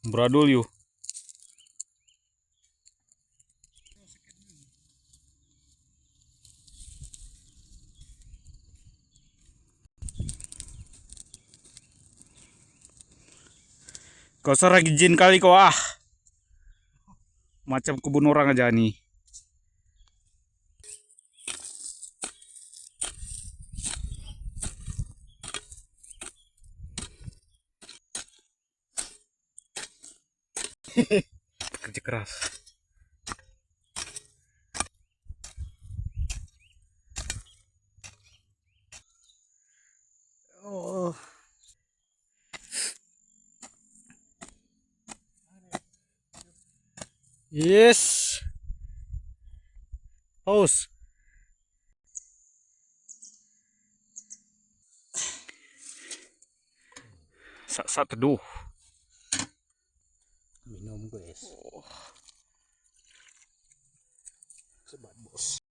Beradul yuk. Kau seragijin kali kau ah. Macam kebun orang aja nih. Kerja keras. Oh. Yes. Haus. Saat teduh. Minum guys. Sebat bos.